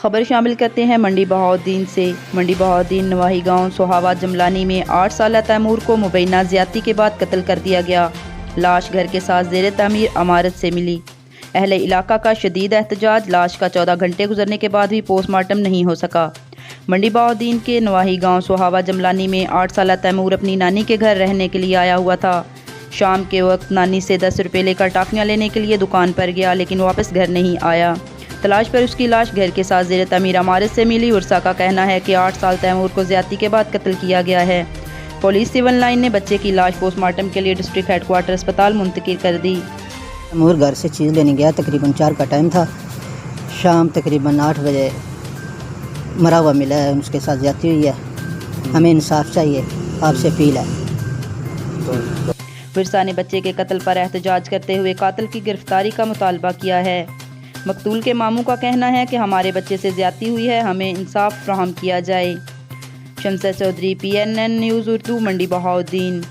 खबर शामिल करते हैं मंडी बहाउद्दीन से। मंडी बहाउद्दीन नवाही गांव सोहावा जमलानी में 8 साल तैमूर को मुबैना ज़्यादती के बाद कत्ल कर दिया गया। लाश घर के साथ ज़ेर तामीर अमारत से मिली। अहले इलाका का शदीद एहतजाज, लाश का 14 घंटे गुजरने के बाद भी पोस्टमार्टम नहीं हो सका। मंडी बहाउद्दीन के नवाही गांव सोहावा जमलानी में 8 साल तैमूर अपनी नानी के घर रहने के लिए आया हुआ था। शाम के वक्त नानी से 10 रुपये लेकर टाफियाँ लेने के लिए दुकान पर गया, लेकिन वापस घर नहीं आया। तलाश पर उसकी लाश घर के साथ ज़ेर तमीर अमारत से मिली। उर्सा का कहना है कि 8 साल तैमूर को ज़्यादती के बाद कत्ल किया गया है। पुलिस सिविल लाइन ने बच्चे की लाश पोस्टमार्टम के लिए डिस्ट्रिक्ट हेडक्वार्टर अस्पताल मुंतकिल कर दी। तैमूर घर से चीज़ लेने गया, तकरीबन 4 का टाइम था। शाम तकरीबन 8 बजे मरा हुआ मिला है, उसके साथ ज़्यादती हुई है। हमें इंसाफ चाहिए, आपसे अपील है। विरसा ने बच्चे के कत्ल पर एहतजाज करते हुए कातिल की गिरफ्तारी का मुतालबा किया है। मकतूल के मामू का कहना है कि हमारे बच्चे से ज़्यादती हुई है, हमें इंसाफ फ्राहम किया जाए। शमसा चौधरी, PNN न्यूज़ उर्दू, मंडी बहाउद्दीन।